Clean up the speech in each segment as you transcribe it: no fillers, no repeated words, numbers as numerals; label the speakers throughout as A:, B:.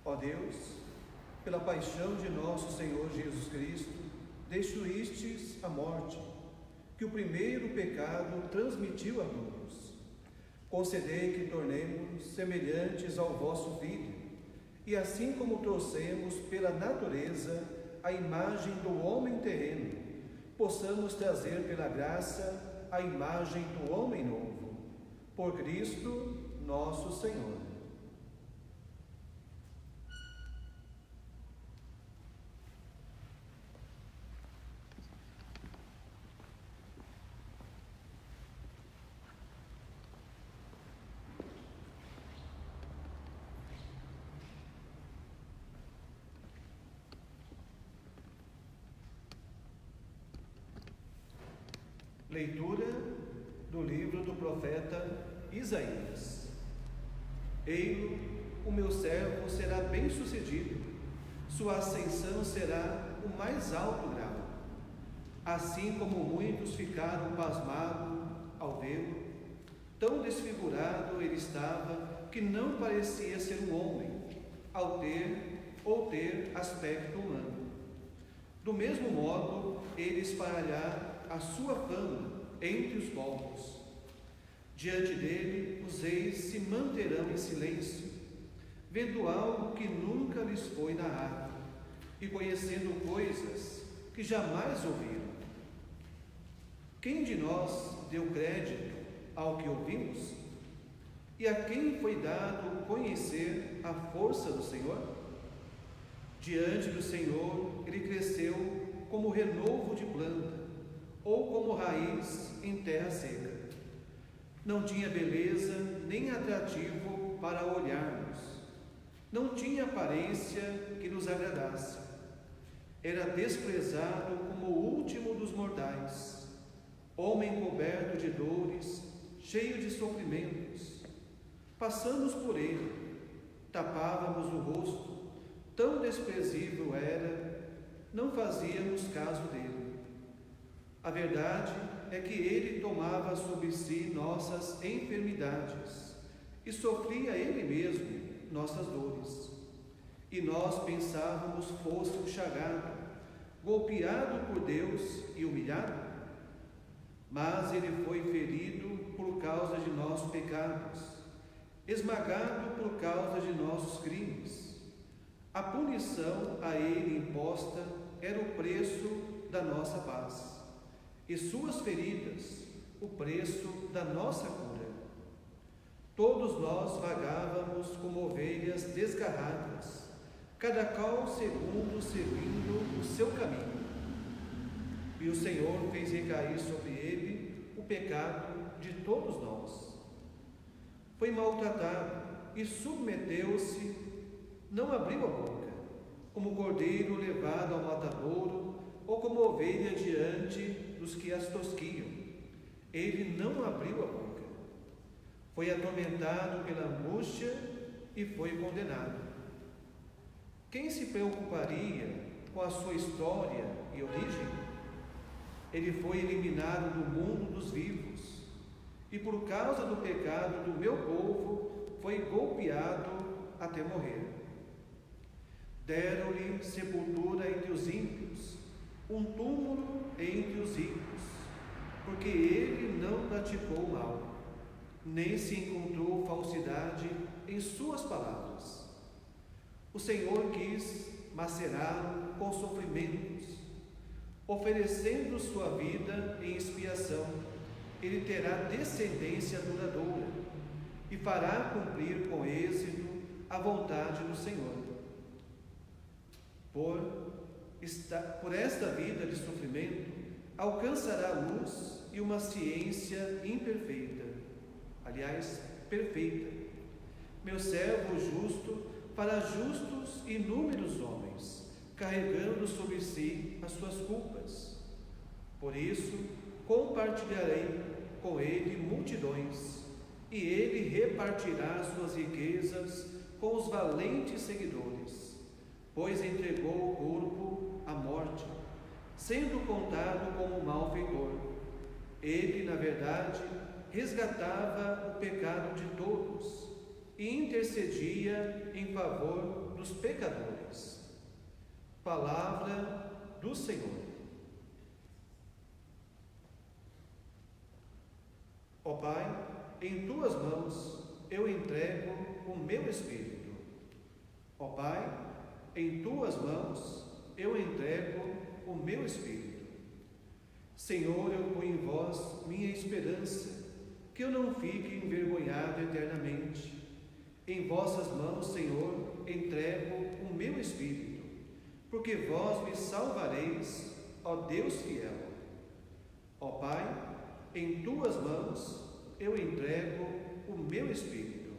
A: Ó Deus, pela paixão de nosso Senhor Jesus Cristo, destruístes a morte, que o primeiro pecado transmitiu a todos. Concedei que tornemos semelhantes ao vosso Filho, e assim como trouxemos pela natureza a imagem do homem terreno, possamos trazer pela graça a imagem do homem novo, por Cristo nosso Senhor. Leitura do livro do profeta Isaías. Ei-lo, o meu servo será bem-sucedido, sua ascensão será o mais alto grau. Assim como muitos ficaram pasmados ao vê-lo, tão desfigurado ele estava que não parecia ser um homem, ao ter aspecto humano. Do mesmo modo, ele espalhará a sua fama entre os povos. Diante dele, os reis se manterão em silêncio, vendo algo que nunca lhes foi narrado e conhecendo coisas que jamais ouviram. Quem de nós deu crédito ao que ouvimos? E a quem foi dado conhecer a força do Senhor? Diante do Senhor, ele cresceu como renovo de planta, ou como raiz em terra seca. Não tinha beleza nem atrativo para olharmos. Não tinha aparência que nos agradasse. Era desprezado como o último dos mortais, homem coberto de dores, cheio de sofrimentos. Passamos por ele, tapávamos o rosto, tão desprezível era, não fazíamos caso dele. A verdade é que ele tomava sobre si nossas enfermidades e sofria ele mesmo nossas dores. E nós pensávamos fosse um chagado, golpeado por Deus e humilhado. Mas ele foi ferido por causa de nossos pecados, esmagado por causa de nossos crimes. A punição a ele imposta era o preço da nossa paz, e suas feridas, o preço da nossa cura. Todos nós vagávamos como ovelhas desgarradas, cada qual seguindo o seu caminho. E o Senhor fez recair sobre ele o pecado de todos nós. Foi maltratado e submeteu-se, não abriu a boca, como cordeiro levado ao matadouro, ou como ovelha diante dos que as tosquiam. Ele não abriu a boca. Foi atormentado pela angústia e foi condenado. Quem se preocuparia com a sua história e origem? Ele foi eliminado do mundo dos vivos, e por causa do pecado do meu povo foi golpeado até morrer. Deram-lhe sepultura entre os ímpios, um túmulo entre os ricos, porque ele não praticou o mal, nem se encontrou falsidade em suas palavras. O Senhor quis macerá-lo com sofrimentos, oferecendo sua vida em expiação. Ele terá descendência duradoura e fará cumprir com êxito a vontade do Senhor. Por esta vida de sofrimento, alcançará luz e uma ciência imperfeita, aliás, perfeita. Meu servo justo fará justos inúmeros homens, carregando sobre si as suas culpas. Por isso, compartilharei com ele multidões, e ele repartirá suas riquezas com os valentes seguidores, pois entregou o corpo à morte, sendo contado como malfeitor. Ele, na verdade, resgatava o pecado de todos e intercedia em favor dos pecadores. Palavra do Senhor. Ó Pai, em tuas mãos eu entrego o meu espírito. Ó Pai, em tuas mãos eu entrego o meu espírito. Senhor, eu ponho em vós minha esperança, que eu não fique envergonhado eternamente. Em vossas mãos, Senhor, entrego o meu espírito, porque vós me salvareis, ó Deus fiel. Ó Pai, em tuas mãos eu entrego o meu espírito.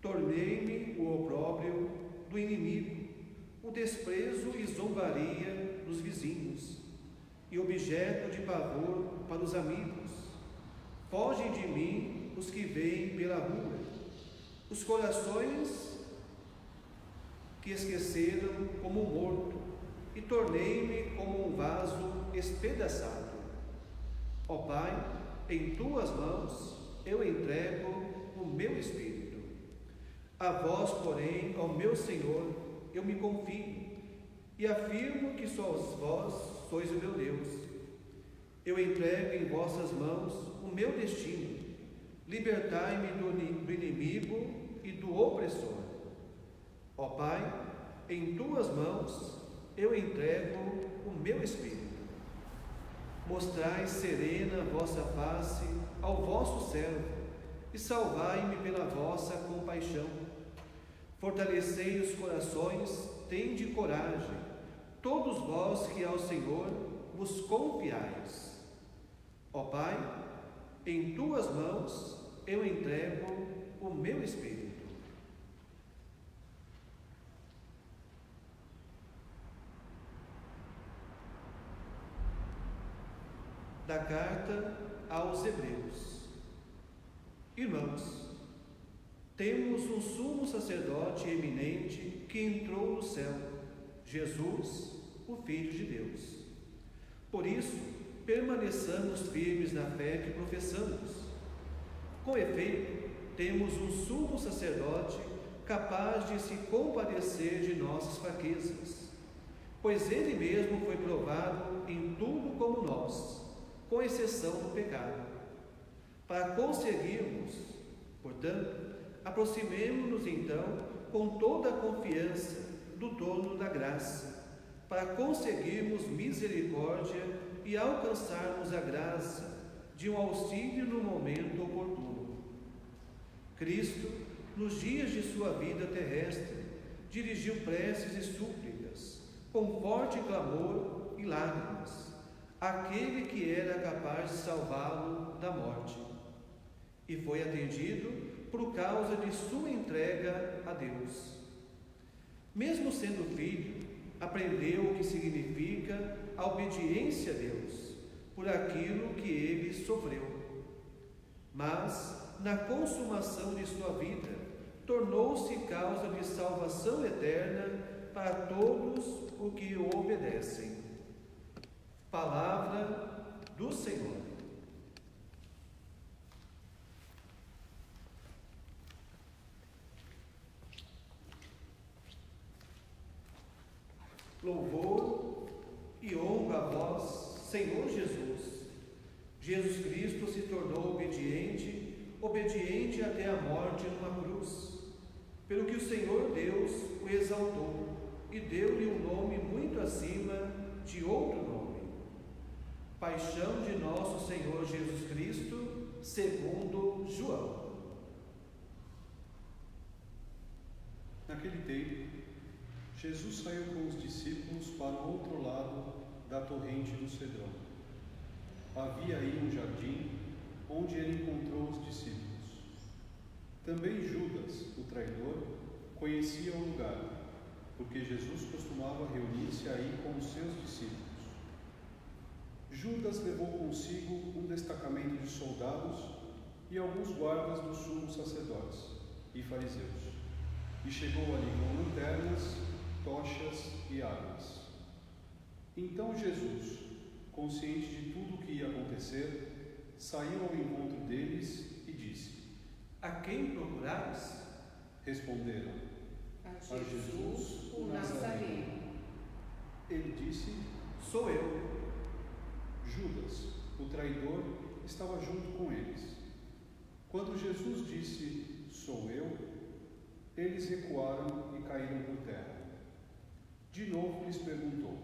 A: Tornei-me o opróbrio do inimigo, o desprezo e zombaria dos vizinhos, e objeto de pavor para os amigos. Fogem de mim os que veem pela rua, os corações que esqueceram como morto, e tornei-me como um vaso espedaçado. Ó Pai, em tuas mãos eu entrego o meu espírito. A vós, porém, ó meu Senhor, eu me confio e afirmo que só vós sois o meu Deus. Eu entrego em vossas mãos o meu destino. Libertai-me do inimigo e do opressor. Ó Pai, em tuas mãos eu entrego o meu espírito. Mostrai serena a vossa face ao vosso servo e salvai-me pela vossa compaixão. Fortalecei os corações, tende coragem, todos vós que ao Senhor vos confiais. Ó Pai, em tuas mãos eu entrego o meu espírito. Da carta aos Hebreus. Irmãos, temos um sumo sacerdote eminente que entrou no céu, Jesus, o Filho de Deus. Por isso, permaneçamos firmes na fé que professamos. Com efeito, temos um sumo sacerdote capaz de se compadecer de nossas fraquezas, pois ele mesmo foi provado em tudo como nós, com exceção do pecado. Para conseguirmos, portanto, aproximemo-nos então com toda a confiança do trono da graça, para conseguirmos misericórdia e alcançarmos a graça de um auxílio no momento oportuno. Cristo, nos dias de sua vida terrestre, dirigiu preces e súplicas, com forte clamor e lágrimas, àquele que era capaz de salvá-lo da morte, e foi atendido por causa de sua entrega a Deus. Mesmo sendo filho, aprendeu o que significa a obediência a Deus, por aquilo que ele sofreu. Mas, na consumação de sua vida, tornou-se causa de salvação eterna para todos os que o obedecem. Palavra do Senhor. Louvor e honra a vós, Senhor Jesus. Jesus Cristo se tornou obediente até a morte numa cruz, pelo que o Senhor Deus o exaltou e deu-lhe um nome muito acima de outro nome. Paixão de nosso Senhor Jesus Cristo, segundo João.
B: Naquele tempo, Jesus saiu com os discípulos para o outro lado da torrente do Cedrão. Havia aí um jardim, onde ele encontrou os discípulos. Também Judas, o traidor, conhecia o lugar, porque Jesus costumava reunir-se aí com os seus discípulos. Judas levou consigo um destacamento de soldados e alguns guardas dos sumos sacerdotes e fariseus, e chegou ali com lanternas, tochas e armas. Então Jesus, consciente de tudo o que ia acontecer, saiu ao encontro deles e disse:
A: A quem procurais?
B: Responderam: a Jesus, o Nazareno. Ele disse:
A: Sou eu.
B: Judas, o traidor, estava junto com eles. Quando Jesus disse: Sou eu, eles recuaram e caíram por terra. De novo lhes perguntou: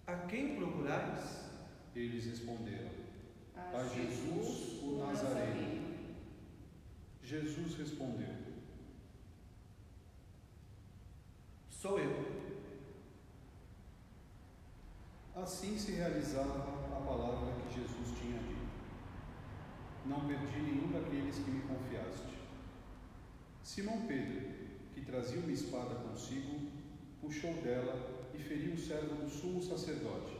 A: A quem procurais?
B: Eles responderam: A Jesus, o Nazareno. Jesus respondeu:
A: Sou eu.
B: Assim se realizava a palavra que Jesus tinha dito: Não perdi nenhum daqueles que me confiaste. Simão Pedro, que trazia uma espada consigo, puxou dela e feriu o servo do sumo sacerdote,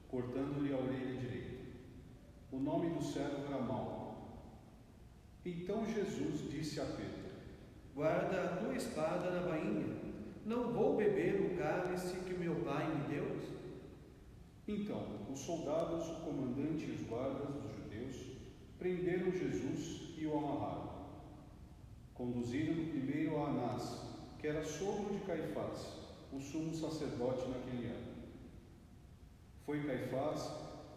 B: cortando-lhe a orelha direita. O nome do servo era Malco. Então Jesus disse a Pedro:
A: Guarda a tua espada na bainha. Não vou beber o cálice que meu pai me deu?
B: Então, os soldados, o comandante e os guardas dos judeus prenderam Jesus e o amarraram. Conduziram-no primeiro a Anás, que era sogro de Caifás, o sumo sacerdote naquele ano. Foi Caifás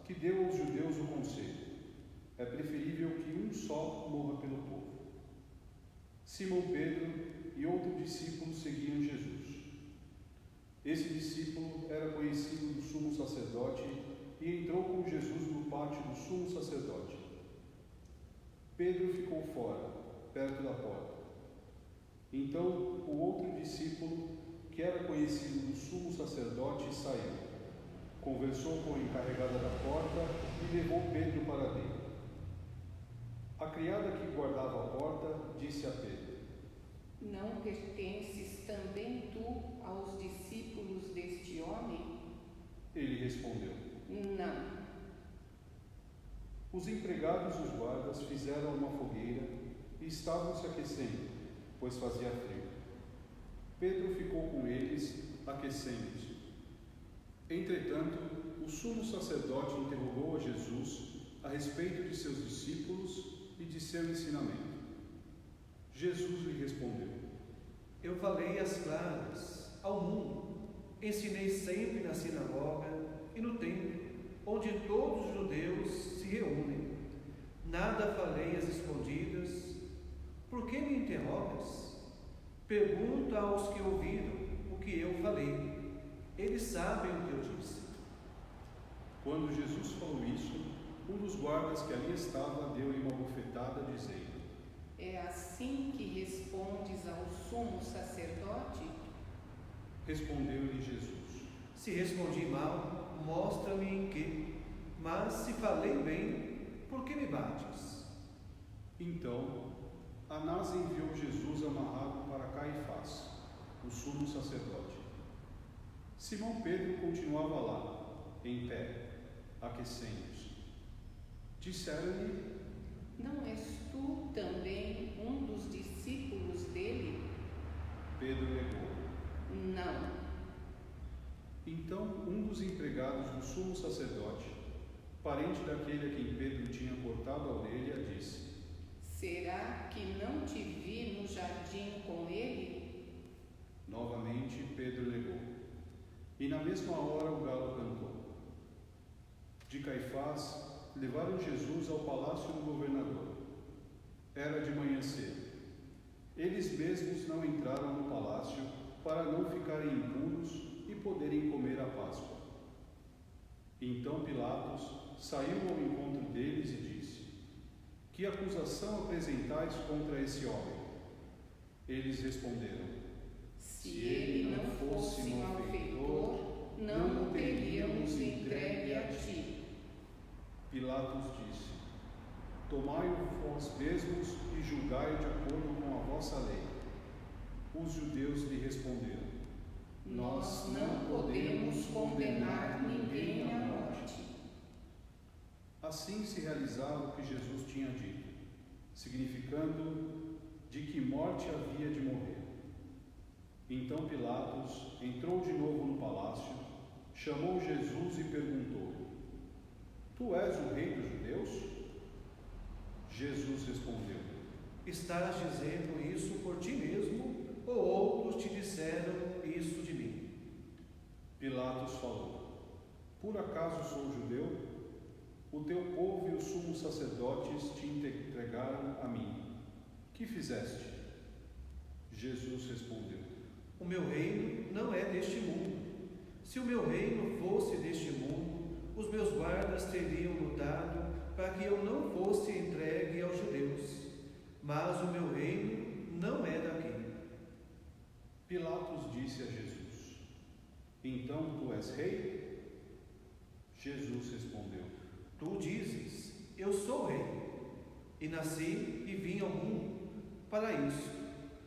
B: que deu aos judeus o conselho: é preferível que um só morra pelo povo. Simão Pedro e outro discípulo seguiam Jesus. Esse discípulo era conhecido do sumo sacerdote e entrou com Jesus no pátio do sumo sacerdote. Pedro ficou fora, perto da porta. Então o outro discípulo, que era conhecido do sumo sacerdote, saiu, conversou com a encarregada da porta e levou Pedro para dentro. A criada que guardava a porta disse a Pedro:
C: Não pertences também tu aos discípulos deste homem?
B: Ele respondeu:
C: Não.
B: Os empregados e os guardas fizeram uma fogueira e estavam se aquecendo, pois fazia frio. Pedro ficou com eles, aquecendo-se. Entretanto, o sumo sacerdote interrogou a Jesus a respeito de seus discípulos e de seu ensinamento. Jesus lhe respondeu:
A: Eu falei as claras ao mundo. Ensinei sempre na sinagoga e no templo, onde todos os judeus se reúnem. Nada falei às escondidas. Por que me interrogas? Pergunta aos que ouviram o que eu falei. Eles sabem o que eu disse.
B: Quando Jesus falou isso, um dos guardas que ali estava deu-lhe uma bofetada, dizendo:
C: É assim que respondes ao sumo sacerdote?
B: Respondeu-lhe Jesus:
A: Se respondi mal, mostra-me em que. Mas se falei bem, por que me bates?
B: Então, Anás enviou Jesus amarrado para Caifás, o sumo sacerdote. Simão Pedro continuava lá, em pé, aquecendo-se. Disseram-lhe:
C: Não és tu também um dos discípulos dele?
B: Pedro negou.
C: Não.
B: Então, um dos empregados do sumo sacerdote, parente daquele a quem Pedro tinha cortado a orelha, disse:
C: Será que não te vi no jardim com ele?
B: Novamente Pedro negou. E na mesma hora o galo cantou. De Caifás levaram Jesus ao palácio do governador. Era de manhã cedo. Eles mesmos não entraram no palácio para não ficarem impuros e poderem comer a Páscoa. Então Pilatos saiu ao encontro deles e disse: Que acusação apresentais contra esse homem? Eles responderam:
C: Se ele não fosse malfeitor, não o teríamos entregue a ti.
B: Pilatos disse: Tomai-o vós mesmos e julgai de acordo com a vossa lei. Os judeus lhe responderam:
C: Nós não podemos condenar ninguém à morte.
B: Assim se realizava o que Jesus tinha dito, significando de que morte havia de morrer. Então Pilatos entrou de novo no palácio, chamou Jesus e perguntou: Tu és o rei dos judeus? Jesus respondeu:
A: Estás dizendo isso por ti mesmo ou outros te disseram isso de mim?
B: Pilatos falou: Por acaso sou judeu? O teu povo e os sumos sacerdotes te entregaram a mim. Que fizeste? Jesus respondeu:
A: O meu reino não é deste mundo. Se o meu reino fosse deste mundo, os meus guardas teriam lutado para que eu não fosse entregue aos judeus. Mas o meu reino não é daqui.
B: Pilatos disse a Jesus: Então tu és rei? Jesus respondeu:
A: Tu dizes, eu sou rei, e nasci e vim ao mundo para isso,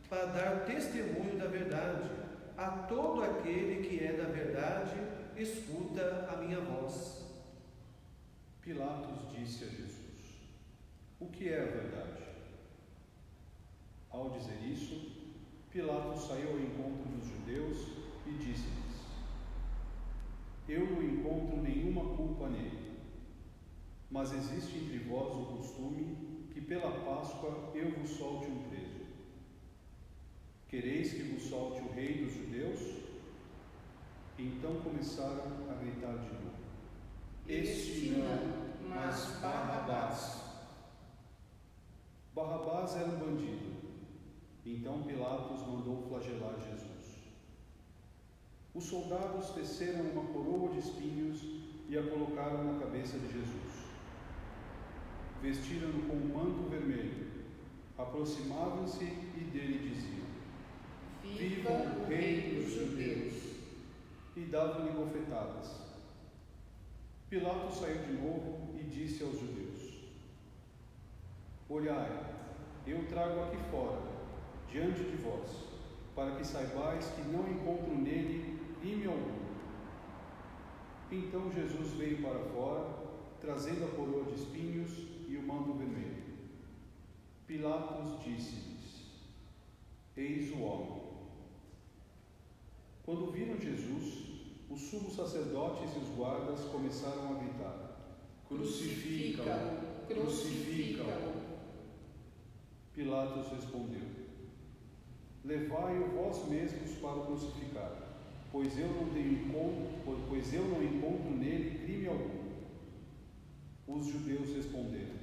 A: para dar testemunho da verdade. A todo aquele que é da verdade, escuta a minha voz.
B: Pilatos disse a Jesus: O que é a verdade? Ao dizer isso, Pilatos saiu ao encontro dos judeus e disse-lhes: Eu não encontro nenhuma culpa nele. Mas existe entre vós o costume que pela Páscoa eu vos solte um preso. Quereis que vos solte o rei dos judeus? Então começaram a gritar de novo: Este não, mas Barrabás. Barrabás era um bandido. Então Pilatos mandou flagelar Jesus. Os soldados teceram uma coroa de espinhos e a colocaram na cabeça de Jesus. Vestiram-no com um manto vermelho, aproximavam-se e dele diziam: Viva o Rei dos Judeus! E davam-lhe bofetadas. Pilatos saiu de novo e disse aos judeus: Olhai, eu trago aqui fora, diante de vós, para que saibais que não encontro nele crime algum. Então Jesus veio para fora, trazendo a coroa de espinhos e o manto vermelho. Pilatos disse-lhes: Eis o homem. Quando viram Jesus, os sumos sacerdotes e os guardas começaram a gritar: Crucifica-o! Crucifica-o! Pilatos respondeu: Levai-o vós mesmos para o crucificar, pois eu não encontro nele crime algum. Os judeus responderam: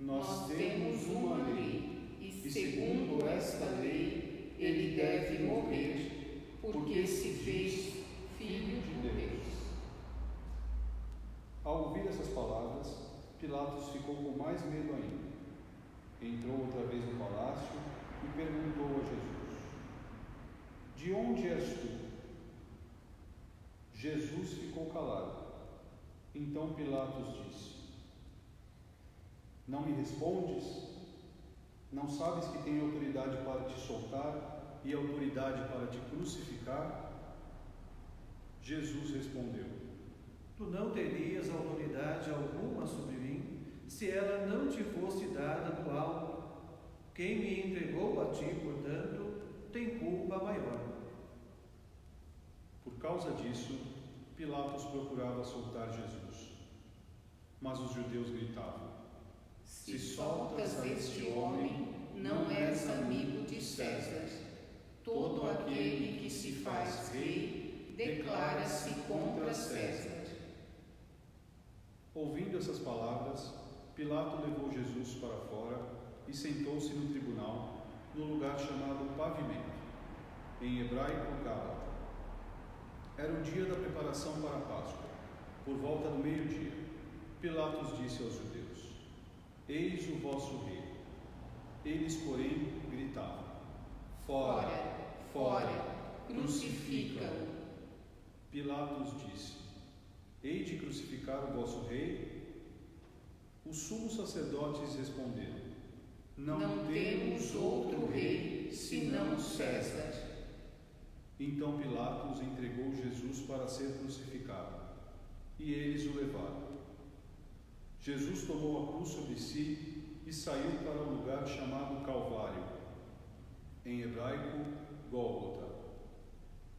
B: Nós temos uma lei, e segundo esta lei, ele deve morrer, porque se fez filho de Deus. Ao ouvir essas palavras, Pilatos ficou com mais medo ainda. Entrou outra vez no palácio e perguntou a Jesus: De onde és tu? Jesus ficou calado. Então Pilatos disse: Não me respondes? Não sabes que tenho autoridade para te soltar e autoridade para te crucificar? Jesus respondeu:
A: Tu não terias autoridade alguma sobre mim, se ela não te fosse dada do alto. Quem me entregou a ti, portanto, tem culpa maior.
B: Por causa disso, Pilatos procurava soltar Jesus. Mas os judeus gritavam:
C: Se soltas este homem, não és amigo de César. Todo aquele que se faz rei declara-se contra César.
B: Ouvindo essas palavras, Pilato levou Jesus para fora e sentou-se no tribunal, no lugar chamado Pavimento, em hebraico Gálata. Era o dia da preparação para a Páscoa, por volta do meio-dia. Pilatos disse aos judeus: Eis o vosso rei. Eles, porém, gritavam: Fora, fora, crucifica-o. Pilatos disse: Hei de crucificar o vosso rei? Os sumos sacerdotes responderam: Não temos outro rei, senão César. Então Pilatos entregou Jesus para ser crucificado, e eles o levaram. Jesus tomou a cruz sobre si e saiu para o lugar chamado Calvário, em hebraico Gólgota.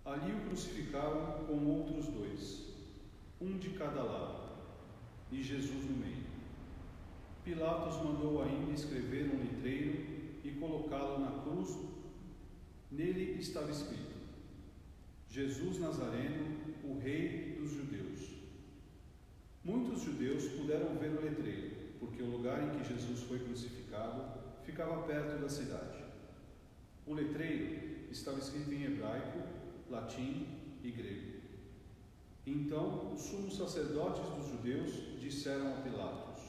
B: Ali o crucificaram com outros dois, um de cada lado, e Jesus no meio. Pilatos mandou ainda escrever um letreiro e colocá-lo na cruz Nele estava escrito: Jesus Nazareno, o Rei dos Judeus. Muitos judeus puderam ver o letreiro, porque o lugar em que Jesus foi crucificado ficava perto da cidade. O letreiro estava escrito em hebraico, latim e grego. Então, os sumos sacerdotes dos judeus disseram a Pilatos: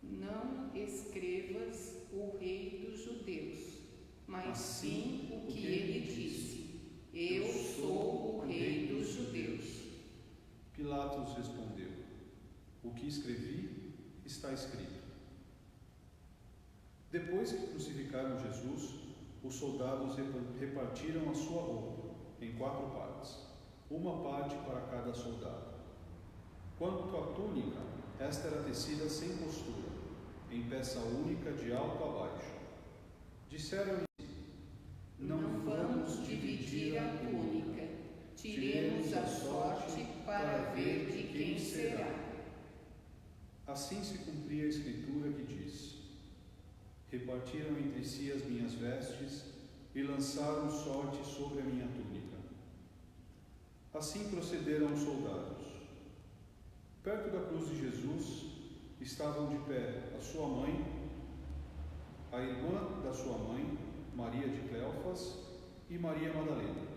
C: Não escrevas o Rei dos Judeus, mas sim o que ele disse: Eu sou o Rei dos Judeus.
B: Pilatos respondeu: O que escrevi está escrito. Depois que crucificaram Jesus, os soldados repartiram a sua roupa em 4 partes, uma parte para cada soldado. Quanto à túnica, esta era tecida sem costura, em peça única de alto a baixo. Disseram-lhe:
C: Não vamos dividir a túnica, tiremos a sorte para ver de quem será.
B: Assim se cumpria a escritura que diz: Repartiram entre si as minhas vestes e lançaram sorte sobre a minha túnica. Assim procederam os soldados. Perto da cruz de Jesus estavam de pé a sua mãe, a irmã da sua mãe, Maria de Cleofas, e Maria Madalena.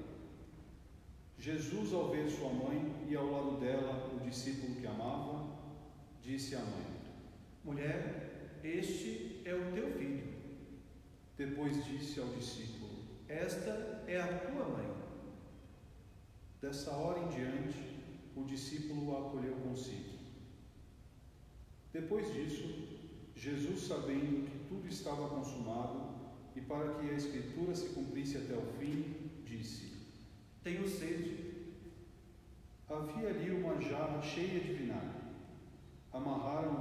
B: Jesus, ao ver sua mãe e ao lado dela o discípulo que amava, disse à mãe:
A: Mulher, este é o teu filho.
B: Depois disse ao discípulo:
A: Esta é a tua mãe.
B: Dessa hora em diante, o discípulo a acolheu consigo. Depois disso, Jesus, sabendo que tudo estava consumado e para que a Escritura se cumprisse até o fim, disse:
A: Tenho sede.
B: Havia ali uma jarra cheia de vinagre. Amarraram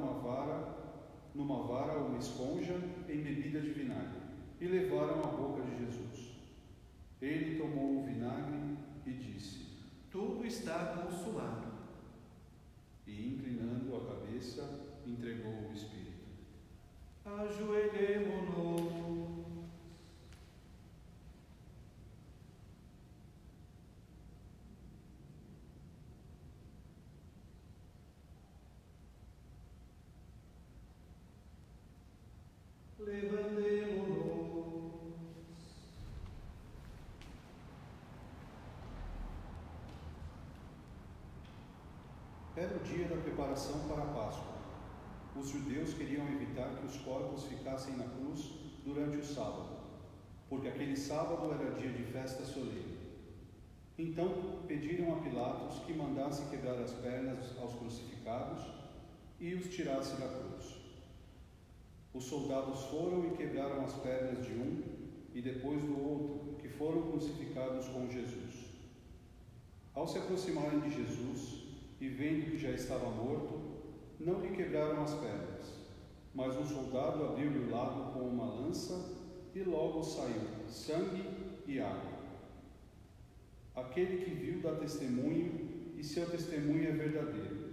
B: numa vara uma esponja embebida de vinagre e levaram à boca de Jesus. Ele tomou o vinagre e disse:
A: Tudo está consumado.
B: E, inclinando a cabeça, entregou o Espírito.
A: Ajoelhemo-nos. Levantemo-nos.
B: Era o dia da preparação para a Páscoa. Os judeus queriam evitar que os corpos ficassem na cruz durante o sábado, porque aquele sábado era dia de festa solene. Então pediram a Pilatos que mandasse quebrar as pernas aos crucificados e os tirasse da cruz. Os soldados foram e quebraram as pernas de um e depois do outro, que foram crucificados com Jesus. Ao se aproximarem de Jesus e vendo que já estava morto, não lhe quebraram as pernas, mas um soldado abriu-lhe o lado com uma lança e logo saiu sangue e água. Aquele que viu dá testemunho e seu testemunho é verdadeiro.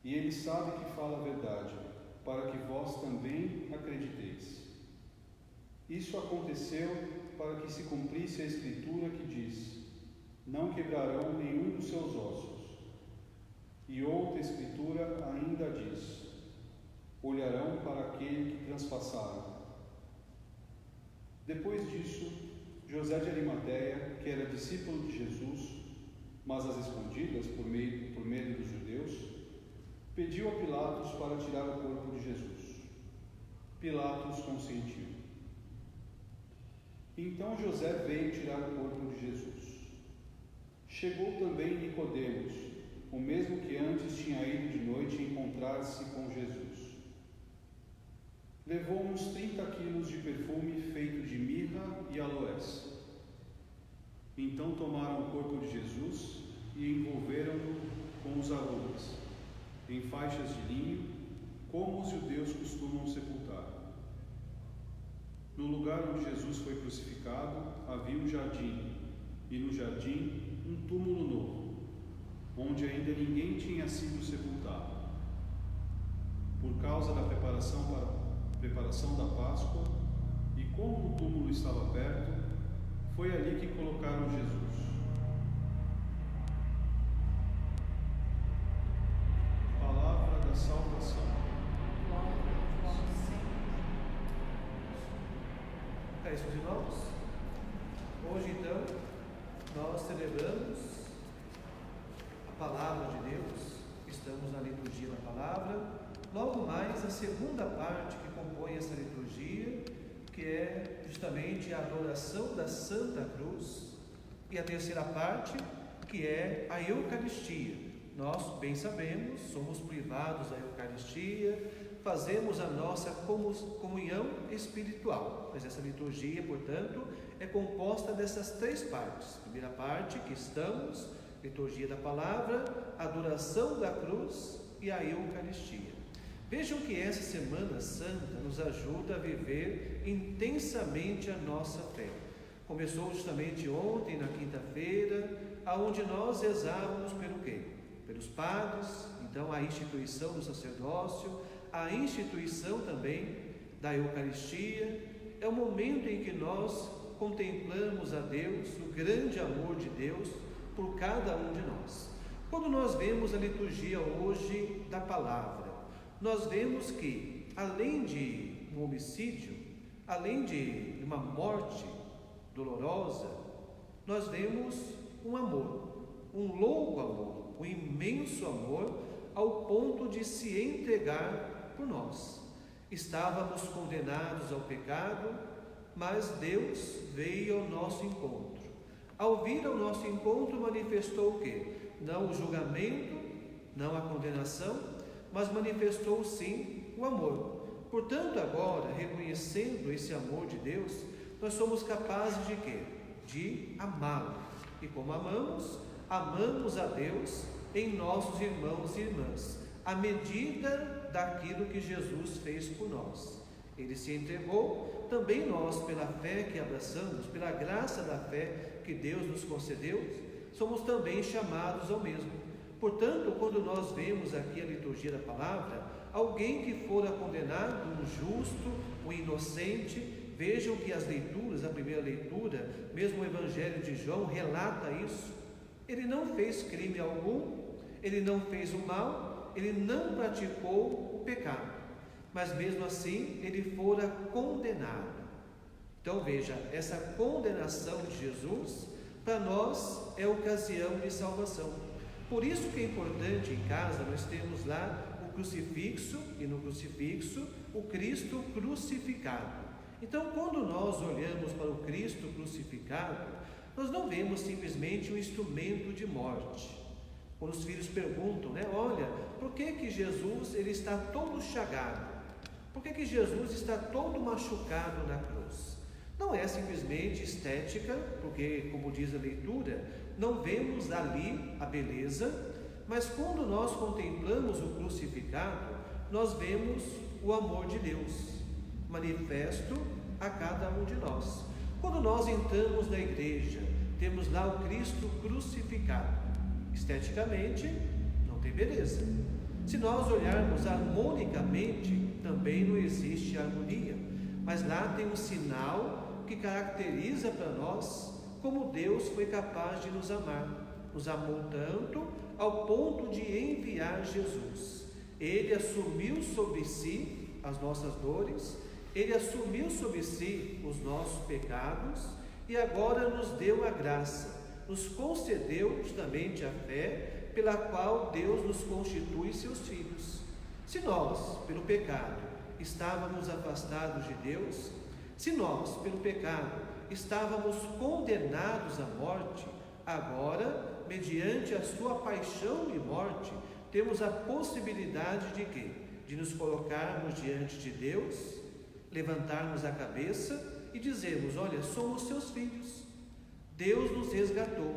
B: E ele sabe que fala a verdade, para que vós também acrediteis. Isso aconteceu para que se cumprisse a Escritura que diz: Não quebrarão nenhum dos seus ossos. E outra Escritura ainda diz: Olharão para aquele que transpassaram. Depois disso, José de Arimateia, que era discípulo de Jesus, mas às escondidas por medo dos judeus, pediu a Pilatos para tirar o corpo de Jesus. Pilatos consentiu. Então José veio tirar o corpo de Jesus. Chegou também Nicodemos, o mesmo que antes tinha ido de noite encontrar-se com Jesus. Levou uns 30 quilos de perfume feito de mirra e aloés. Então tomaram o corpo de Jesus e envolveram-no com os aromas, em faixas de linho, como os judeus costumam sepultar. No lugar onde Jesus foi crucificado havia um jardim, e no jardim um túmulo novo, onde ainda ninguém tinha sido sepultado. Por causa da preparação da Páscoa, e como o túmulo estava perto, Foi ali que colocaram Jesus. Palavra da salvação.
A: Caríssimos irmãos, hoje então nós celebramos a Palavra de Deus, estamos na liturgia da Palavra, logo mais a segunda parte que compõe essa liturgia, que é justamente a adoração da Santa Cruz, e a terceira parte, que é a Eucaristia. Nós, bem sabemos, somos privados da Eucaristia, fazemos a nossa comunhão espiritual, mas essa liturgia, portanto, é composta dessas três partes. Primeira parte, que estamos, liturgia da Palavra, adoração da cruz e a Eucaristia. Vejam que essa Semana Santa nos ajuda a viver intensamente a nossa fé. Começou justamente ontem, na quinta-feira, aonde nós rezávamos pelo quê? Pelos padres, então a instituição do sacerdócio, a instituição também da Eucaristia. É o momento em que nós contemplamos a Deus, o grande amor de Deus por cada um de nós. Quando nós vemos a liturgia hoje da Palavra, nós vemos que, além de um homicídio, além de uma morte dolorosa, nós vemos um amor, um louco amor, um imenso amor, ao ponto de se entregar por nós. Estávamos condenados ao pecado, mas Deus veio ao nosso encontro. Ao vir ao nosso encontro, manifestou o quê? Não o julgamento, não a condenação, mas manifestou sim o amor. Portanto, agora, reconhecendo esse amor de Deus, nós somos capazes de quê? De amá-lo. E como amamos, amamos a Deus em nossos irmãos e irmãs, à medida daquilo que Jesus fez por nós. Ele se entregou, também nós, pela fé que abraçamos, pela graça da fé que Deus nos concedeu, somos também chamados ao mesmo. Portanto, quando nós vemos aqui a liturgia da Palavra, alguém que fora condenado, um justo, um inocente, vejam que as leituras, a primeira leitura, mesmo o Evangelho de João relata isso. Ele não fez crime algum, ele não fez o mal, ele não praticou o pecado, mas mesmo assim ele fora condenado. Então veja, essa condenação de Jesus para nós é ocasião de salvação. Por isso que é importante em casa nós temos lá o crucifixo e no crucifixo o Cristo crucificado. Então, quando nós olhamos para o Cristo crucificado, nós não vemos simplesmente um instrumento de morte. Quando os filhos perguntam, olha, por que Jesus ele está todo chagado? Por que Jesus está todo machucado na cruz? Não é simplesmente estética, porque, como diz a leitura, não vemos ali a beleza, mas quando nós contemplamos o crucificado, nós vemos o amor de Deus manifesto a cada um de nós. Quando nós entramos na igreja, temos lá o Cristo crucificado. Esteticamente, não tem beleza. Se nós olharmos harmonicamente, também não existe harmonia, mas lá tem um sinal que caracteriza para nós como Deus foi capaz de nos amar. Nos amou tanto ao ponto de enviar Jesus. Ele assumiu sobre si as nossas dores, ele assumiu sobre si os nossos pecados e agora nos deu a graça, nos concedeu justamente a fé pela qual Deus nos constitui seus filhos. Se nós, pelo pecado, estávamos afastados de Deus, se nós, pelo pecado, estávamos condenados à morte, agora, mediante a sua paixão e morte, temos a possibilidade de quê? De nos colocarmos diante de Deus, levantarmos a cabeça e dizermos, olha, somos seus filhos. Deus nos resgatou,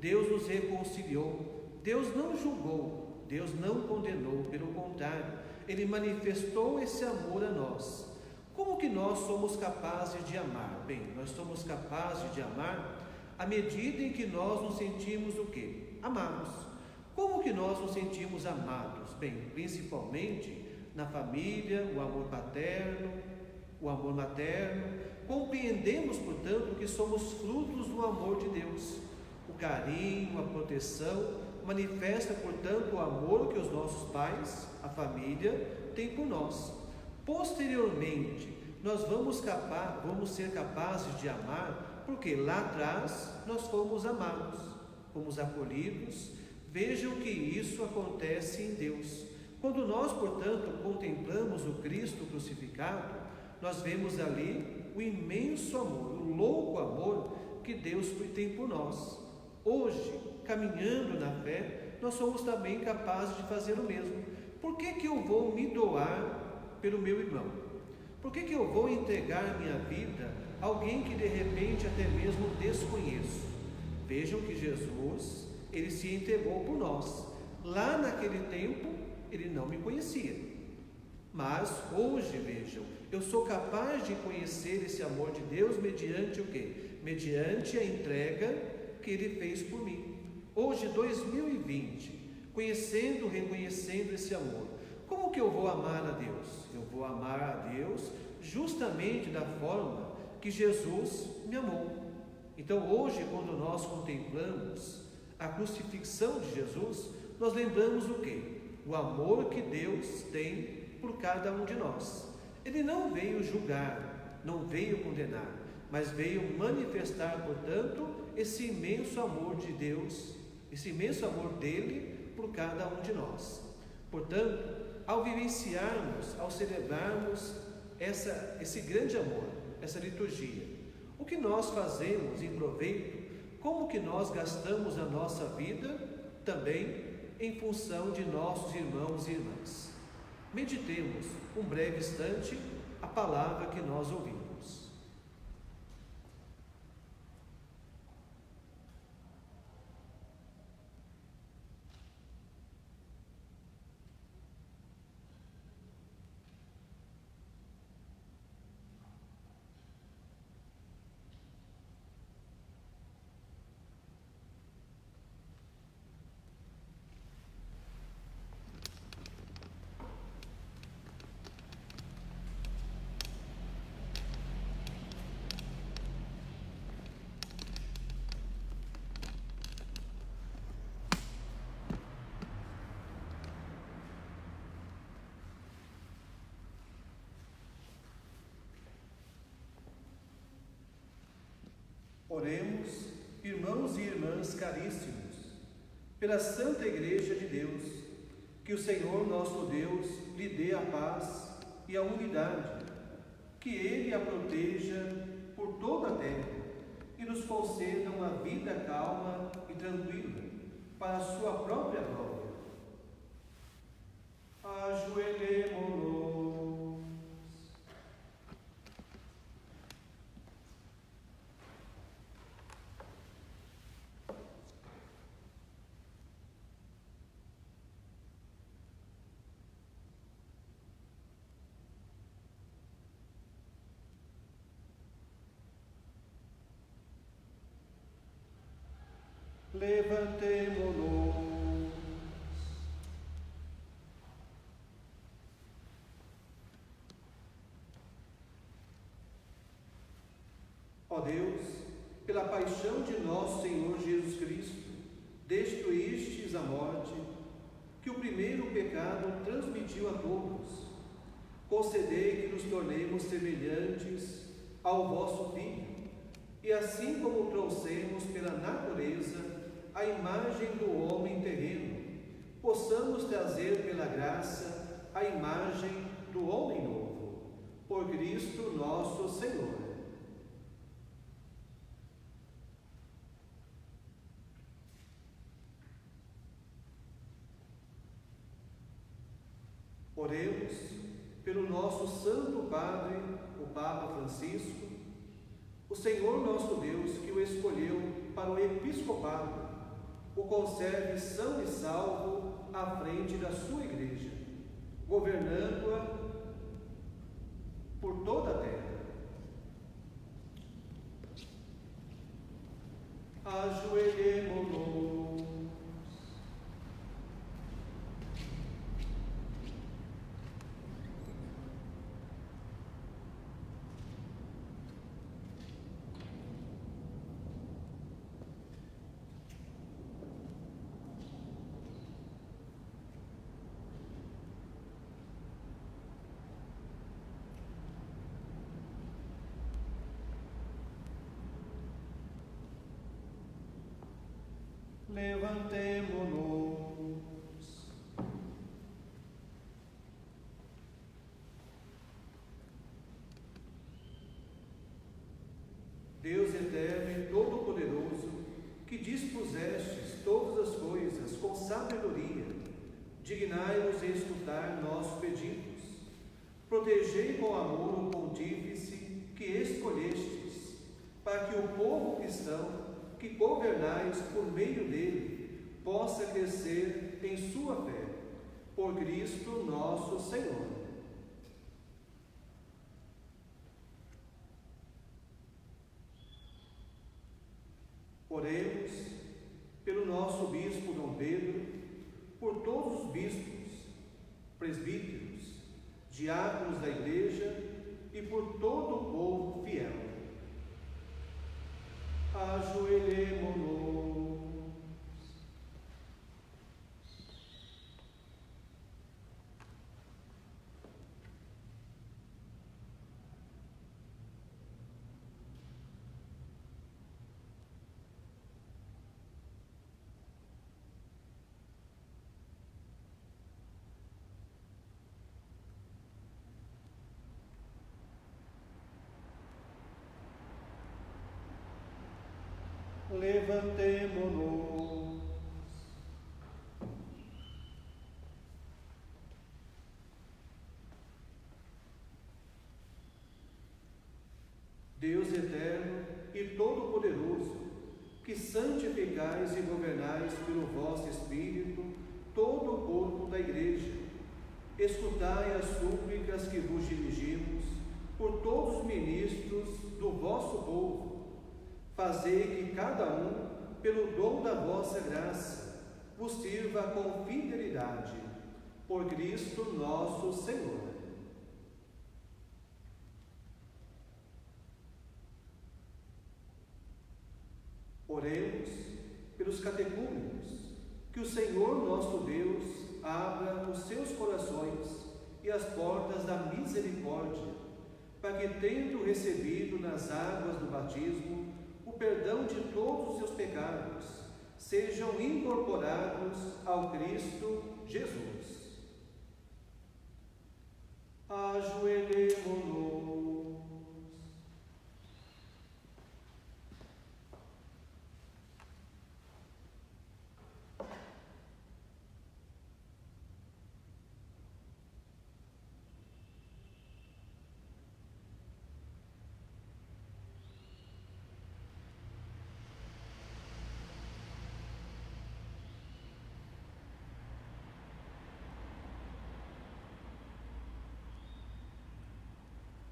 A: Deus nos reconciliou, Deus não julgou, Deus não condenou, pelo contrário, Ele manifestou esse amor a nós. Como que nós somos capazes de amar? Bem, nós somos capazes de amar à medida em que nós nos sentimos o quê? Amados. Como que nós nos sentimos amados? Bem, principalmente na família, o amor paterno, o amor materno. Compreendemos, portanto, que somos frutos do amor de Deus. O carinho, a proteção, manifesta, portanto, o amor que os nossos pais, a família, têm por nós. Posteriormente, nós vamos ser capazes de amar, porque lá atrás nós fomos amados, fomos acolhidos. Vejam que isso acontece em Deus. Quando nós, portanto, contemplamos o Cristo crucificado, nós vemos ali o imenso amor, o louco amor que Deus tem por nós. Hoje, caminhando na fé, nós somos também capazes de fazer o mesmo. Por que eu vou me doar pelo meu irmão? Por que eu vou entregar minha vida a alguém que de repente até mesmo desconheço? Vejam que Jesus, ele se entregou por nós. Lá naquele tempo, ele não me conhecia. Mas hoje, vejam, eu sou capaz de conhecer esse amor de Deus mediante o quê? Mediante a entrega que ele fez por mim. Hoje, 2020, reconhecendo esse amor, como que eu vou amar a Deus? Eu vou amar a Deus justamente da forma que Jesus me amou. Então hoje, quando nós contemplamos a crucifixão de Jesus, nós lembramos o quê? O amor que Deus tem por cada um de nós. Ele não veio julgar, não veio condenar, mas veio manifestar, portanto, esse imenso amor de Deus, esse imenso amor dele por cada um de nós. Portanto, ao vivenciarmos, ao celebrarmos esse grande amor, essa liturgia, o que nós fazemos em proveito, como que nós gastamos a nossa vida também em função de nossos irmãos e irmãs. Meditemos um breve instante a palavra que nós ouvimos. Oremos, irmãos e irmãs caríssimos, pela Santa Igreja de Deus, que o Senhor nosso Deus lhe dê a paz e a unidade, que Ele a proteja por toda a terra e nos conceda uma vida calma e tranquila para a sua própria glória. Ajoelhemo-nos. Levantemo-nos. Ó Deus, pela paixão de nosso Senhor Jesus Cristo, destruístes a morte, que o primeiro pecado transmitiu a todos. Concedei que nos tornemos semelhantes ao vosso Filho, e assim como trouxemos pela natureza a imagem do homem terreno, possamos trazer pela graça a imagem do homem novo, por Cristo nosso Senhor. Oremos pelo nosso Santo Padre, o Papa Francisco, o Senhor nosso Deus, que o escolheu para o episcopado, o conserve são e salvo à frente da sua igreja, governando-a por toda a terra. Ajoelhemo-nos. Levantemo-nos. Deus eterno e todo-poderoso, que dispusestes todas as coisas com sabedoria, dignai-vos em escutar nossos pedidos. Protegei com amor o pontífice que escolhestes, para que o povo cristão, que governais por meio dele, possa crescer em sua fé. Por Cristo nosso Senhor. Oremos pelo nosso bispo Dom Pedro, por todos os bispos, presbíteros, diáconos da Igreja e por todo o povo fiel. Ajoelhemo-nos. Levantemo-nos. Deus eterno e todo-poderoso, que santificais e governais pelo vosso Espírito todo o corpo da Igreja, escutai as súplicas que vos dirigimos por todos os ministros do vosso povo. Fazei que cada um, pelo dom da vossa graça, vos sirva com fidelidade. Por Cristo nosso Senhor. Oremos pelos catecúmenos, que o Senhor nosso Deus abra os seus corações e as portas da misericórdia, para que, tendo recebido nas águas do batismo o perdão de todos os seus pecados, sejam incorporados ao Cristo Jesus. Ajoelhemo-nos.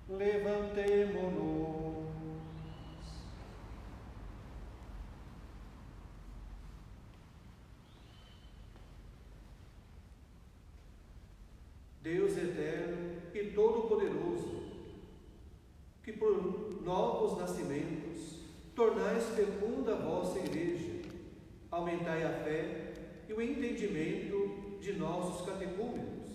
A: Levantemo-nos. Deus eterno e todo-poderoso, que por novos nascimentos tornais fecunda a vossa Igreja, aumentai a fé e o entendimento de nossos catecúmenos,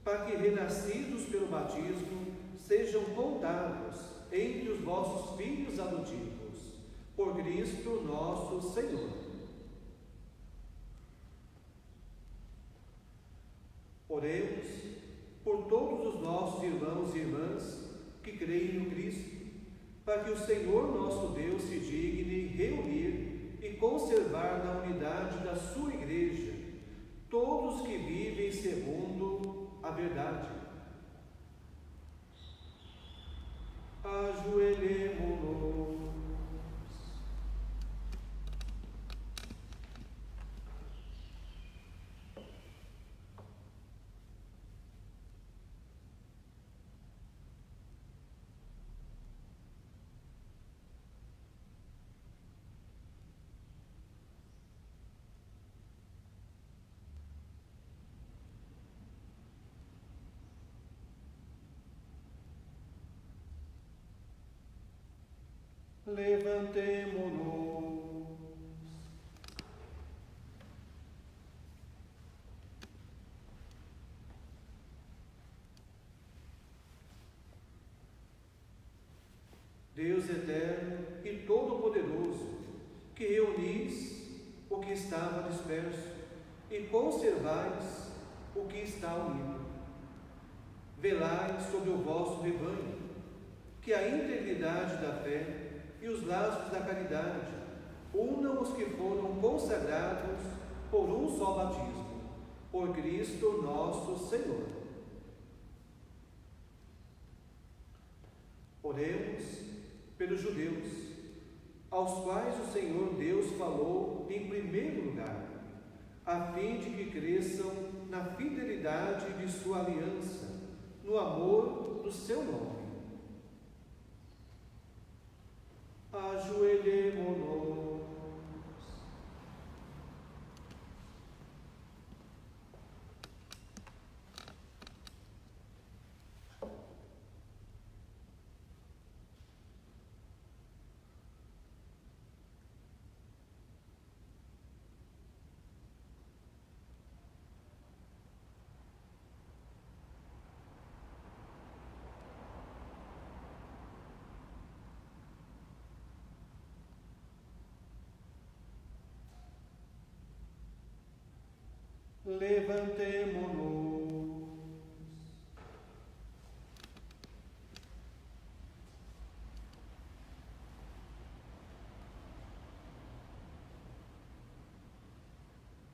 A: para que, renascidos pelo batismo, sejam contados entre os vossos filhos adotivos, por Cristo nosso Senhor. Oremos por todos os nossos irmãos e irmãs que creem no Cristo, para que o Senhor nosso Deus se digne reunir e conservar na unidade da sua Igreja todos que vivem segundo a verdade. Ajoelhemo-nos. Levantemo-nos. Deus eterno e todo-poderoso, que reunis o que que estava disperso e conservais o que está unido. Velai sobre o vosso rebanho, que a integridade da fé e os laços da caridade unam os que foram consagrados por um só batismo, por Cristo nosso Senhor. Oremos pelos judeus, aos quais o Senhor Deus falou em primeiro lugar, a fim de que cresçam na fidelidade de sua aliança, no amor do seu nome. Ajoelhemo-nos. Levantemo-nos.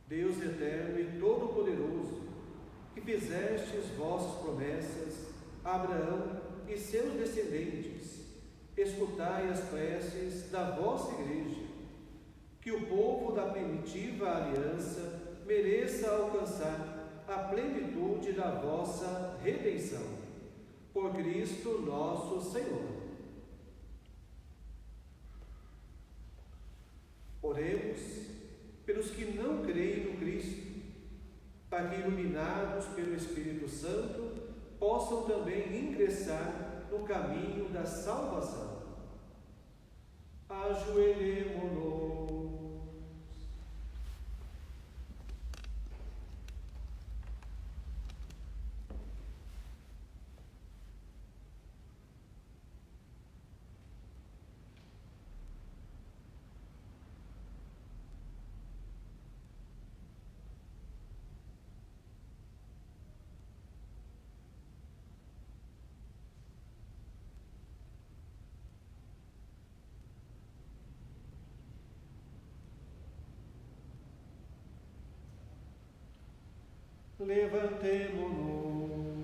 A: Deus eterno e todo-poderoso, que fizestes vossas promessas a Abraão e seus descendentes, escutai as preces da vossa Igreja, que o povo da primitiva aliança mereça alcançar a plenitude da vossa redenção. Por Cristo nosso Senhor. Oremos pelos que não creem no Cristo, para que, iluminados pelo Espírito Santo, possam também ingressar no caminho da salvação. Ajoelhemo-nos. Levantemo-nos.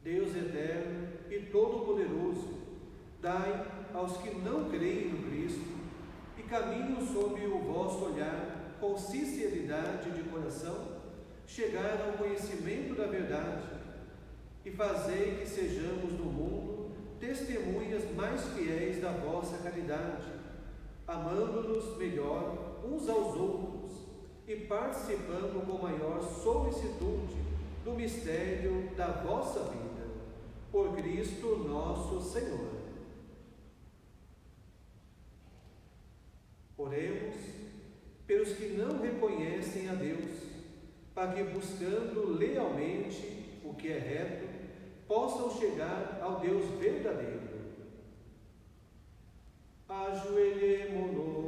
A: Deus eterno e todo-poderoso, dai aos que não creem no Cristo e caminham sob o vosso olhar com sinceridade de coração, chegar ao conhecimento da verdade e fazei que sejamos no mundo testemunhas mais fiéis da vossa caridade, amando-nos melhor uns aos outros e participando com maior solicitude do mistério da vossa vida, por Cristo nosso Senhor. Oremos pelos que não reconhecem a Deus, para que, buscando lealmente o que é reto, possam chegar ao Deus verdadeiro. Ajoelhemo-nos.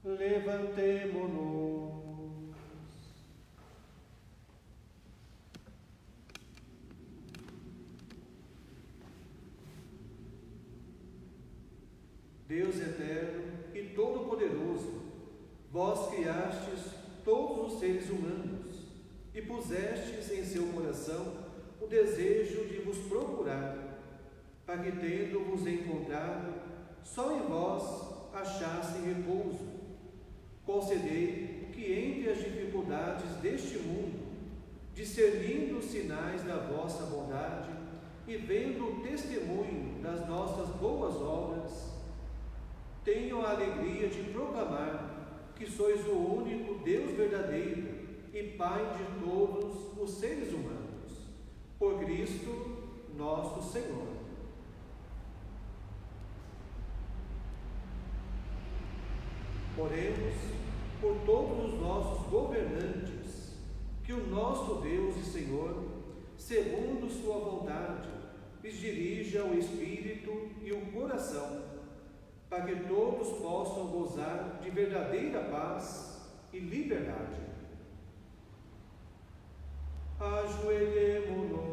A: Levantemo-nos. Deus eterno e todo-poderoso, vós criastes todos os seres humanos e pusestes em seu coração o desejo de vos procurar, para que, tendo-vos encontrado, só em vós achassem repouso. Concedei que que entre as dificuldades deste mundo, discernindo os sinais da vossa bondade e vendo o testemunho das nossas boas obras, tenho a alegria de proclamar que sois o único Deus verdadeiro e Pai de todos os seres humanos, por Cristo nosso Senhor. Oremos por todos os nossos governantes, que o nosso Deus e Senhor, segundo sua vontade, lhes dirija o espírito e o coração, para que todos possam gozar de verdadeira paz e liberdade. Ajoelhemo-nos.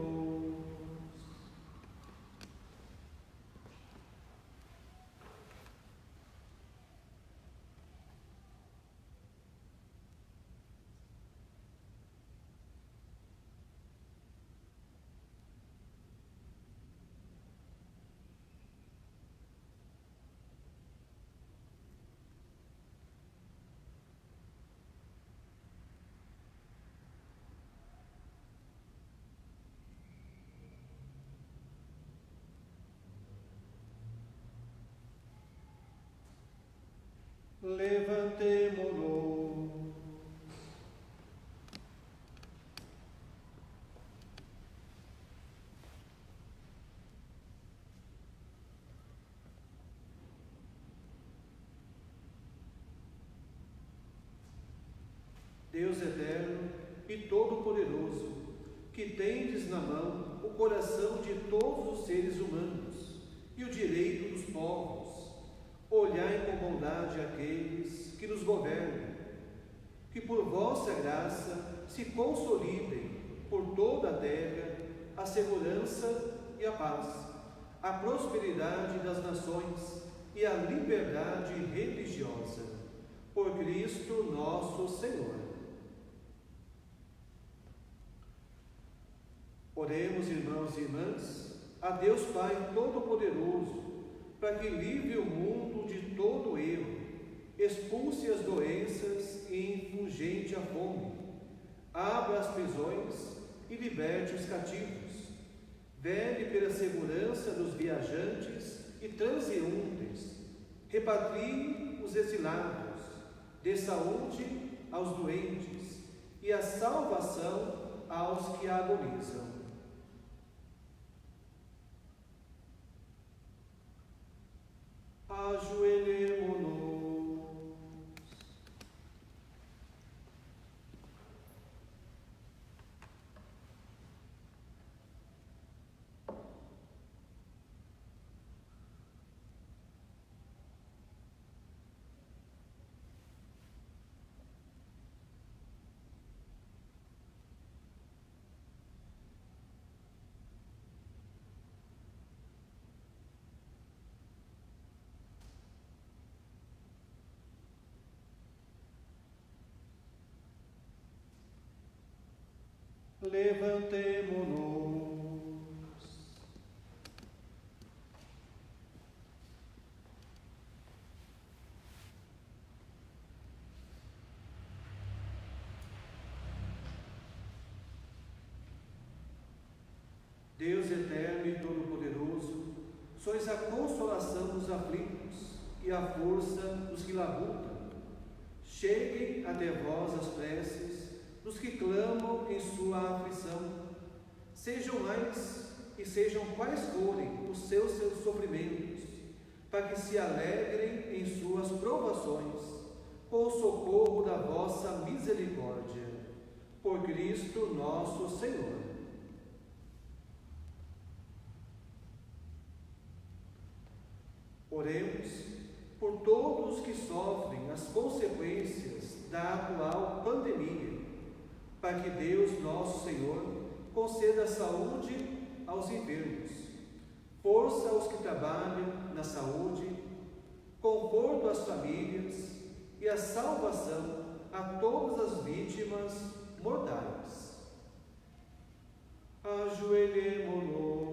A: Levantemo-nos. Deus eterno e todo-poderoso, que tendes na mão o coração de todos os seres humanos e o direito dos povos, olhai com bondade aqueles que nos governam, que por vossa graça se consolidem por toda a terra a segurança e a paz, a prosperidade das nações e a liberdade religiosa, por Cristo nosso Senhor. Oremos, irmãos e irmãs, a Deus Pai Todo-Poderoso, para que livre o mundo de todo erro, expulse as doenças e infugente a fome, abra as prisões e liberte os cativos, vele pela segurança dos viajantes e transeuntes, repatrie os exilados, dê saúde aos doentes e a salvação aos que agonizam. Ajoelhemo-nos. Levantemo-nos. Deus eterno e todo-poderoso, sois a consolação dos aflitos e a força dos que labutam. Cheguem até vós as preces dos que clamam em sua aflição. Sejam mais e sejam quais forem os seus sofrimentos, para que se alegrem em suas provações, com o socorro da vossa misericórdia. Por Cristo nosso Senhor. Oremos por todos que sofrem as consequências da atual pandemia, para que Deus, nosso Senhor, conceda saúde aos enfermos, força aos que trabalham na saúde, conforto às famílias e a salvação a todas as vítimas mortais. Ajoelhemo-nos.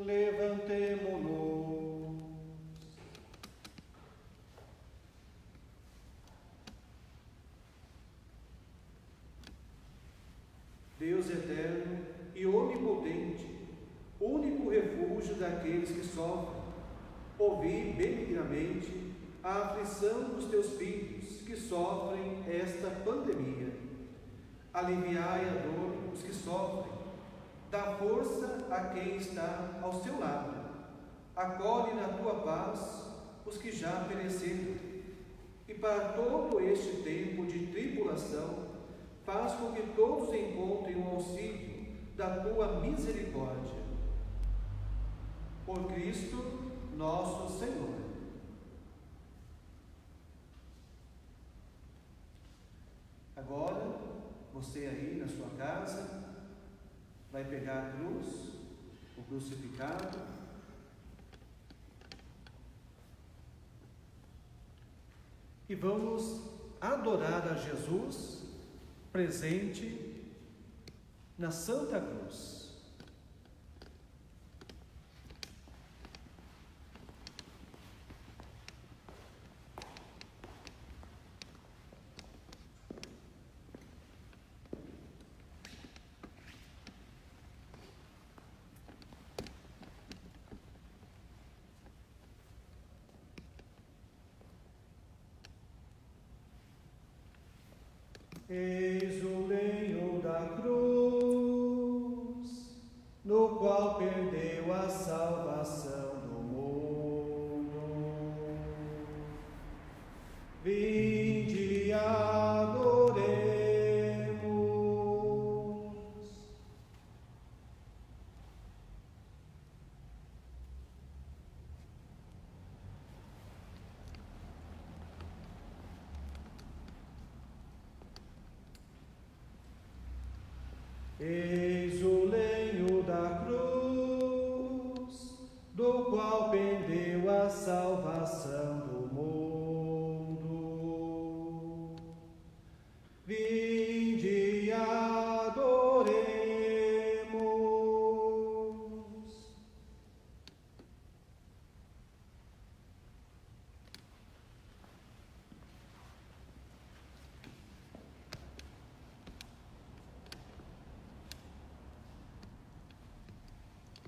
A: Levantemo-nos. Deus eterno e onipotente, único refúgio daqueles que sofrem, ouvi benignamente a aflição dos teus filhos que sofrem esta pandemia. Aliviai a dor dos que sofrem, dá força a quem está ao seu lado, acolhe na tua paz os que já pereceram, e para todo este tempo de tribulação, faz com que todos encontrem o auxílio da tua misericórdia. Por Cristo nosso Senhor. Agora, você aí na sua casa, vai pegar a cruz, o crucificado, e vamos adorar a Jesus presente na Santa Cruz. Eis o lenho da cruz, no qual perdeu a salvação do mundo. Vinde, adoremos. Eis o lenho da cruz, do qual pendeu a salvação do mundo. Vinde, adoremos.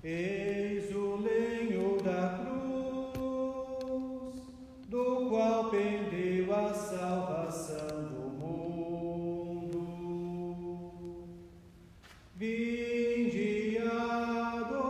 A: Eis o lenho da cruz, do qual pendeu a salvação do mundo. Vinde, adoremos.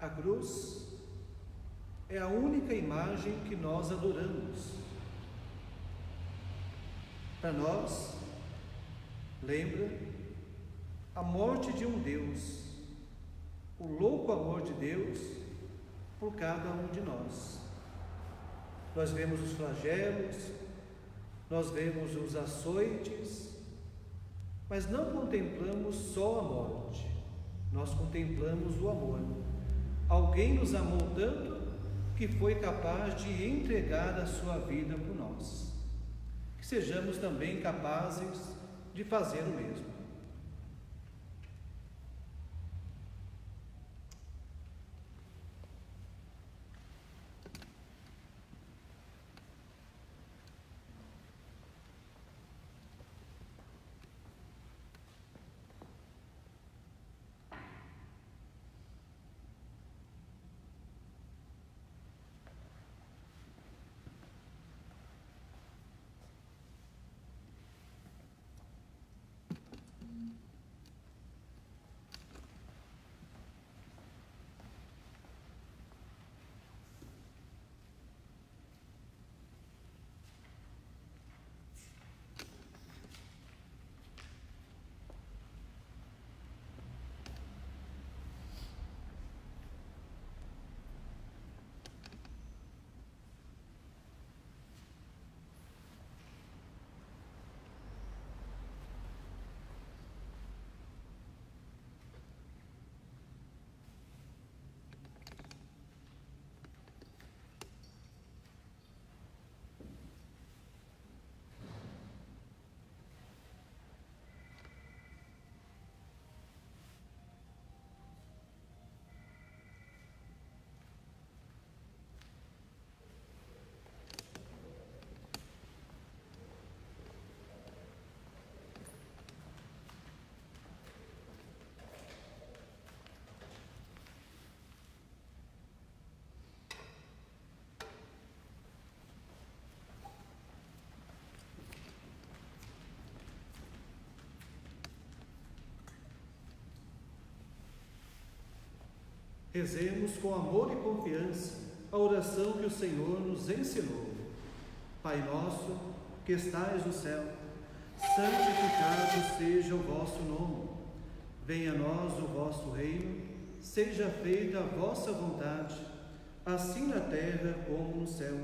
A: A cruz é a única imagem que nós adoramos. Para nós, lembra a morte de um Deus, o louco amor de Deus por cada um de nós. Nós vemos os flagelos, nós vemos os açoites, mas não contemplamos só a morte, nós contemplamos o amor. Alguém nos amou tanto que foi capaz de entregar a sua vida por nós. Que sejamos também capazes de fazer o mesmo. Rezemos com amor e confiança a oração que o Senhor nos ensinou. Pai nosso, que estais no céu, santificado seja o vosso nome. Venha a nós o vosso reino, seja feita a vossa vontade, assim na terra como no céu.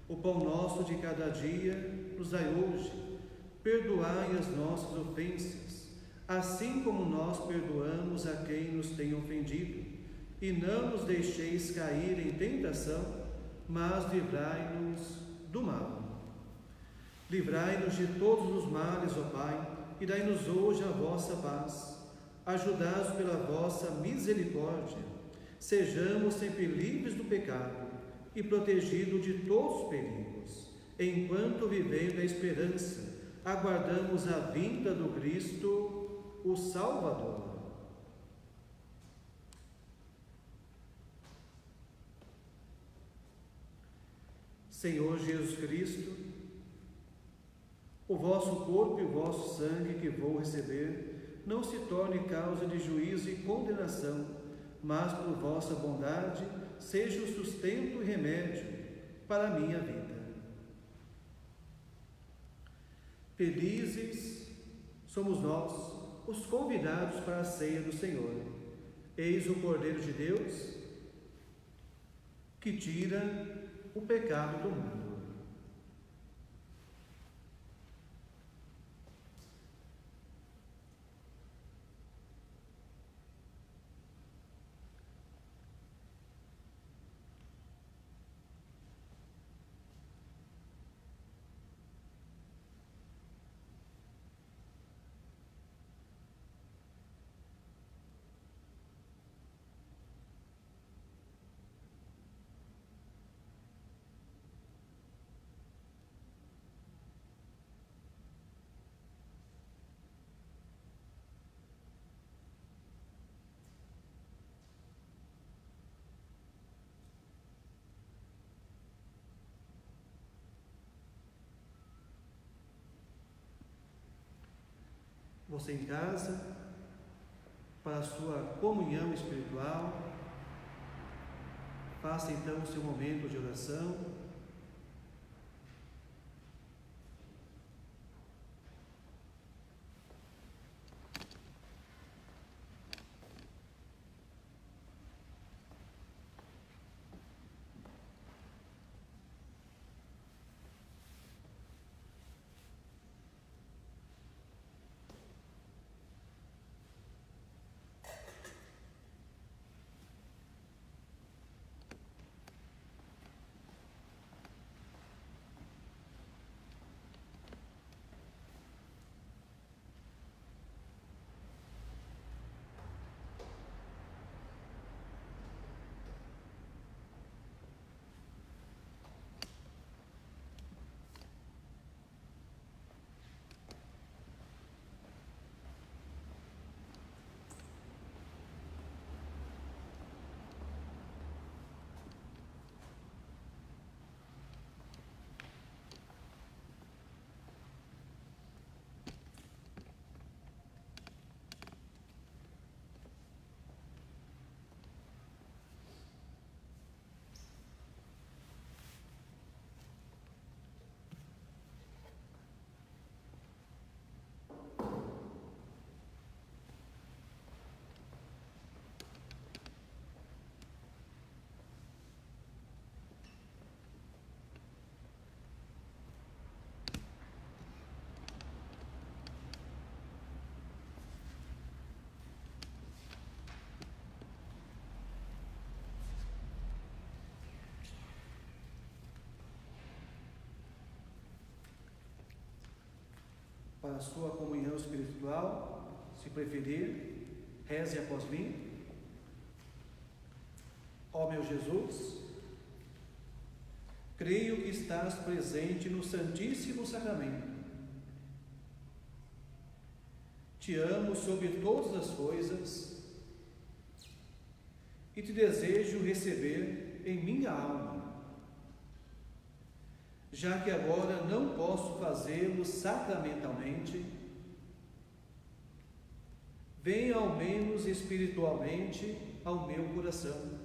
A: O pão nosso de cada dia nos dai hoje. Perdoai as nossas ofensas, assim como nós perdoamos a quem nos tem ofendido. E não nos deixeis cair em tentação, mas livrai-nos do mal. Livrai-nos de todos os males, ó Pai, e dai-nos hoje a vossa paz. Ajudai-nos pela vossa misericórdia. Sejamos sempre livres do pecado e protegidos de todos os perigos, enquanto vivendo a esperança, aguardamos a vinda do Cristo, o Salvador. Senhor Jesus Cristo, o vosso corpo e o vosso sangue que vou receber não se torne causa de juízo e condenação, mas por vossa bondade seja o sustento e remédio para a minha vida. Felizes somos nós, os convidados para a ceia do Senhor. Eis o Cordeiro de Deus que tira o pecado do mundo. Você em casa, para a sua comunhão espiritual, Faça então o seu momento de oração. Para a sua comunhão espiritual, se preferir, reze após mim. Ó meu Jesus, creio que estás presente no Santíssimo Sacramento. Te amo sobre todas as coisas e te desejo receber em minha alma. Já que agora não posso fazê-lo sacramentalmente, venha ao menos espiritualmente ao meu coração.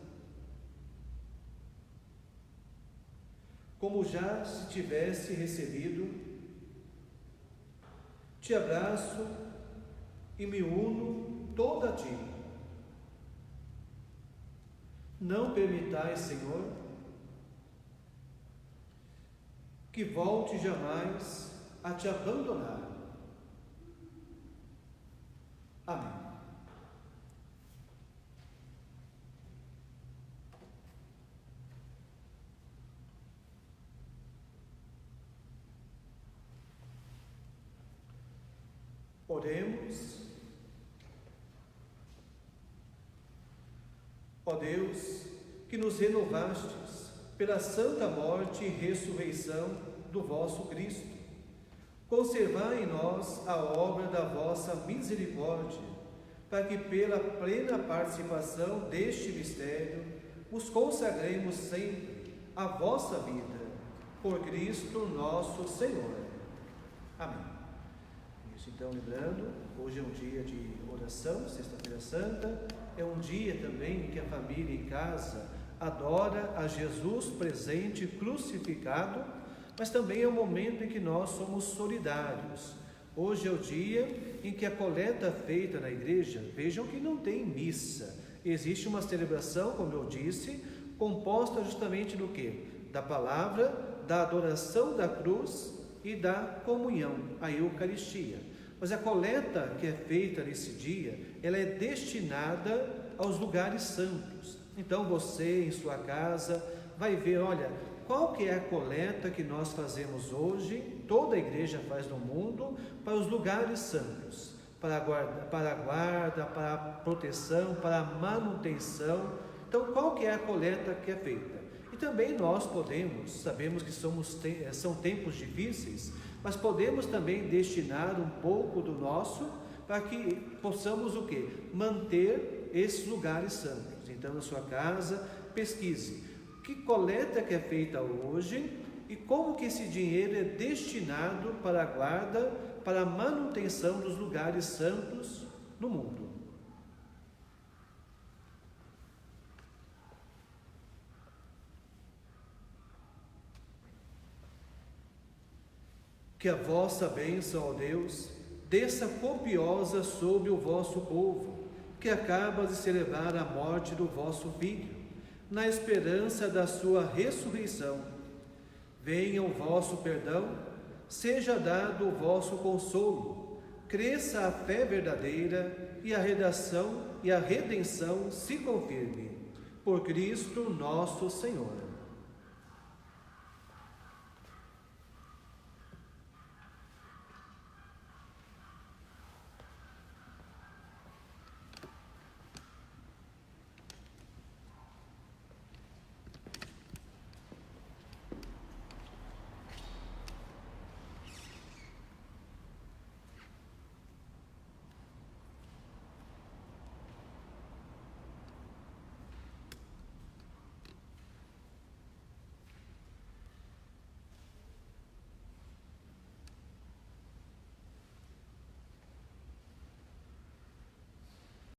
A: Como já se tivesse recebido, te abraço e me uno toda a ti. Não permitais, Senhor, que volte jamais a te abandonar. Amém. Oremos. Ó Deus, que nos renovastes pela santa morte e ressurreição do vosso Cristo, conservai em nós a obra da vossa misericórdia, para que pela plena participação deste mistério os consagremos sempre à vossa vida, por Cristo nosso Senhor. Amém. Isso, então, lembrando, hoje é um dia de oração, Sexta-feira Santa, é um dia também em que a família em casa adora a Jesus presente, crucificado, mas também é um momento em que nós somos solidários. Hoje é o dia em que a coleta feita na igreja, vejam que não tem missa, existe uma celebração, como eu disse, composta justamente do quê? Da palavra, da adoração da cruz e da comunhão, a Eucaristia. Mas a coleta que é feita nesse dia, ela é destinada aos lugares santos. Então você em sua casa vai ver, olha, qual que é a coleta que nós fazemos hoje, toda a igreja faz no mundo, para os lugares santos, para a guarda, para a proteção, para a manutenção. Então qual que é a coleta que é feita? E também nós podemos, sabemos que são tempos difíceis, mas podemos também destinar um pouco do nosso para que possamos o quê? Manter esses lugares santos. Então na sua casa, pesquise que coleta que é feita hoje e como que esse dinheiro é destinado para a guarda, para a manutenção dos lugares santos no mundo. Que a vossa bênção, ó Deus, desça copiosa sobre o vosso povo, que acaba de celebrar a morte do vosso Filho, na esperança da sua ressurreição. Venha o vosso perdão, seja dado o vosso consolo, cresça a fé verdadeira e a redenção se confirme. Por Cristo nosso Senhor.